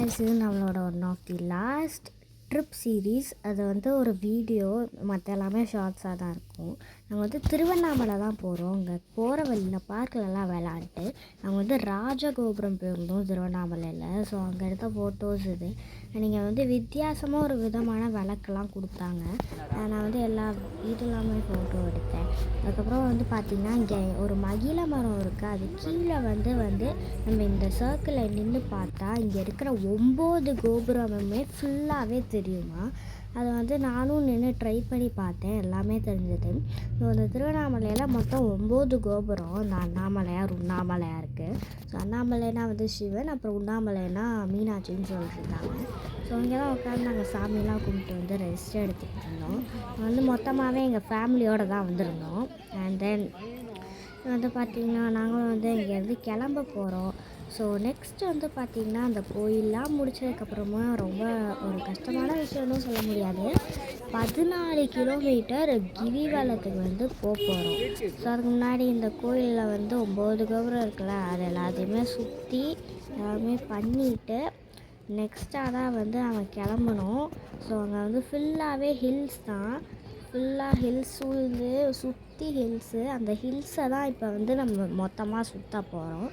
guys, இது நம்மளோட one of the last trip series. அது வந்து ஒரு வீடியோ, மற்ற எல்லாமே ஷார்ட்ஸாக தான் இருக்கும். நாங்கள் வந்து திருவண்ணாமலை தான் போகிறோம். அங்கே போகிற வழியில் பார்க்கிலலாம் விளாண்டுட்டு நாங்கள் வந்து ராஜகோபுரம் போயிருந்தோம் திருவண்ணாமலையில். ஸோ அங்கே எடுத்த ஃபோட்டோஸ் இது. நீங்கள் வந்து வித்தியாசமாக ஒரு விதமான விளக்கெல்லாம் கொடுத்தாங்க. நான் வந்து எல்லா வீட்டெல்லாமே ஃபோட்டோ எடுத்தேன். அதுக்கப்புறம் வந்து பார்த்திங்கன்னா இங்கே ஒரு மகிழ மரம் இருக்குது. அது கீழே வந்து நம்ம இந்த சர்க்கிளில் நின்று பார்த்தா இங்கே இருக்கிற 9 கோபுரமுமே ஃபுல்லாகவே தெரியுமா. அதை வந்து நானும் நின்று ட்ரை பண்ணி பார்த்தேன், எல்லாமே தெரிஞ்சது. ஸோ அந்த திருவண்ணாமலையில் மொத்தம் 9 கோபுரம். இந்த அண்ணாமலையார் உண்ணாமலையாக இருக்குது. ஸோ அண்ணாமலைனா வந்து சிவன், அப்புறம் உண்ணாமலைனா மீனாட்சின்னு சொல்லியிருந்தாங்க. ஸோ இங்கே தான் உட்காந்து நாங்கள் சாமியெலாம் கும்பிட்டு வந்து ரெஸ்ட் எடுத்துகிட்டு இருந்தோம். வந்து மொத்தமாகவே எங்கள் ஃபேமிலியோடு தான் வந்திருந்தோம். அண்ட் தென் வந்து பார்த்திங்கன்னா நாங்களும் வந்து இங்கேருந்து கிளம்ப போகிறோம். ஸோ நெக்ஸ்ட்டு வந்து பார்த்திங்கன்னா அந்த கோயிலெலாம் முடித்ததுக்கப்புறமா ரொம்ப ஒரு கஷ்டமான விஷயம்னு சொல்ல முடியாது. 14 கிலோமீட்டர் கிரிவலத்துக்கு வந்து போகிறோம். ஸோ அதுக்கு முன்னாடி இந்த கோயிலில் வந்து 9 கோபுரம் இருக்குல்ல, அது எல்லாத்தையுமே சுற்றி எல்லாமே பண்ணிவிட்டு நெக்ஸ்ட்டாக தான் வந்து நாங்கள் கிளம்பணும். ஸோ அங்கே வந்து ஃபுல்லாகவே ஹில்ஸ் தான், ஃபுல்லாக ஹில்ஸ் சூழ்ந்து சுற்றி ஹில்ஸு. அந்த ஹில்ஸை தான் இப்போ வந்து நம்ம மொத்தமாக சுற்ற போகிறோம்.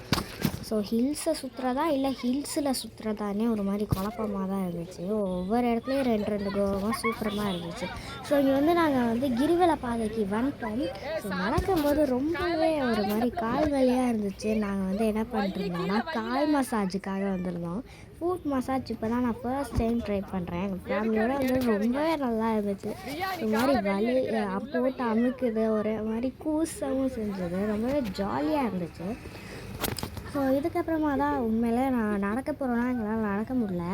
ஸோ ஹில்ஸை சுற்றுறதா இல்லை ஹில்ஸில் சுற்றுறதானே ஒரு மாதிரி குழப்பமாக தான் இருந்துச்சு. ஒவ்வொரு இடத்துலையும் 2 கோபமாக சூப்பரமாக இருந்துச்சு. ஸோ இங்கே வந்து நாங்கள் வந்து கிரிவல பாதைக்கு வந்துட்டோம். ஸோ நடக்கும்போது ரொம்பவே ஒரு மாதிரி கால் வலியாக இருந்துச்சு. நாங்கள் வந்து என்ன பண்ணிட்டுருந்தோம்னா கால் மசாஜுக்காக வந்திருந்தோம். ஃபுட் மசாஜ் இப்போ தான் நான் ஃபர்ஸ்ட் டைம் ட்ரை பண்ணுறேன். எங்கள் ஃபேமிலியோடு வந்து ரொம்பவே நல்லா இருந்துச்சு. ஒரு மாதிரி வலி போட்டு அமுக்குது, ஒரு மாதிரி கூசவும் செஞ்சது, ரொம்பவே ஜாலியாக இருந்துச்சு. ஸோ இதுக்கப்புறமா தான் உண்மையிலே நான் நடக்க போகிறோன்னா எங்களால் நடக்க முடியல.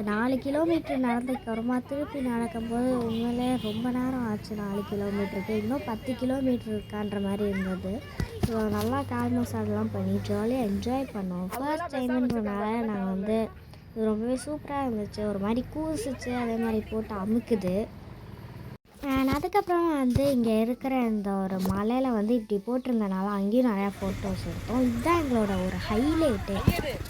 4 கிலோமீட்டர் நடந்ததுக்கப்புறமா திருப்பி நடக்கும்போது உண்மையிலே ரொம்ப நேரம் ஆச்சு. 4 கிலோமீட்டருக்கு இன்னும் 10 கிலோமீட்டர் இருக்கான்ற மாதிரி இருந்தது. ஸோ நல்லா கால் மசாஜெலாம் பண்ணி ஜாலியாக என்ஜாய் பண்ணோம். ஃபர்ஸ்ட் டைமுன்றனால நாங்கள் வந்து ரொம்பவே சூப்பராக இருந்துச்சு. ஒரு மாதிரி கூசிச்சு, அதே மாதிரி போட்டு அமுக்குது. அதுக்கப்புறம் வந்து இங்கே இருக்கிற இந்த ஒரு மலையில் வந்து இப்படி போட்டிருந்தனால அங்கேயும் நிறையா ஃபோட்டோஸ் எடுத்தோம். இதுதான் எங்களோட ஒரு ஹைலைட்டு.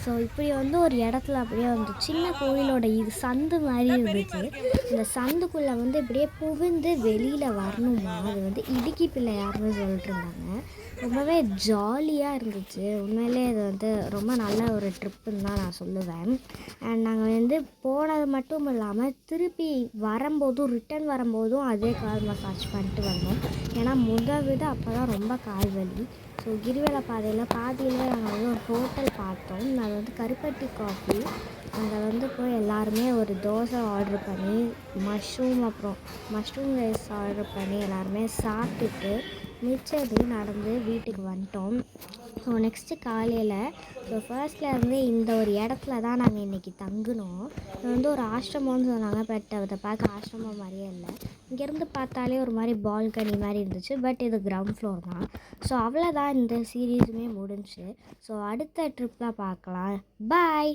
ஸோ இப்படி வந்து ஒரு இடத்துல அப்படியே வந்து சின்ன கோயிலோட இது சந்து மாதிரி இருந்துச்சு. இந்த சந்துக்குள்ளே வந்து இப்படியே புகுந்து வெளியில் வரணுமா, அது வந்து இடுக்கி பிள்ளையார்னு சொல்லிட்டு இருந்தாங்க. ரொம்பவே ஜாலியாக இருந்துச்சு. உண்மையிலே இது வந்து ரொம்ப நல்ல ஒரு ட்ரிப்புன்னு தான் நான் சொல்லுவேன். அண்ட் நாங்கள் வந்து போனது மட்டும் இல்லாமல் திருப்பி வரும்போதும் ரிட்டன் வரும்போதும் அதே கால் மசாஜ் பண்ணிட்டு வந்தோம். ஏன்னா விட அப்போ தான் ரொம்ப கால் வலி. ஸோ கிரிவல பாதியில் நாங்கள் வந்து ஒரு ஹோட்டல் பார்த்தோம். அது வந்து கருப்பட்டி காஃபி. அங்கே வந்து போய் எல்லாருமே ஒரு தோசை ஆர்டர் பண்ணி மஷ்ரூம் ரைஸ் ஆர்டர் பண்ணி எல்லாருமே சாப்பிட்டுட்டு மிச்சது நடந்து வீட்டுக்கு வந்துட்டோம். ஸோ நெக்ஸ்ட்டு காலையில் ஃபர்ஸ்ட்லேருந்து இந்த ஒரு இடத்துல தான் நாங்கள் இன்றைக்கி தங்கினோம். இது வந்து ஒரு ஆசிரமம்னு சொன்னாங்க. பட் அதை பார்க்க ஆசிரமம் மாதிரியே இல்லை. இங்கேருந்து பார்த்தாலே ஒரு மாதிரி பால்கனி மாதிரி இருந்துச்சு. பட் இது கிரவுண்ட் ஃப்ளோர் தான். ஸோ அவ்வளோதான், இந்த சீரீஸுமே முடிஞ்சு. ஸோ அடுத்த ட்ரிப்பில் பார்க்கலாம். பாய்.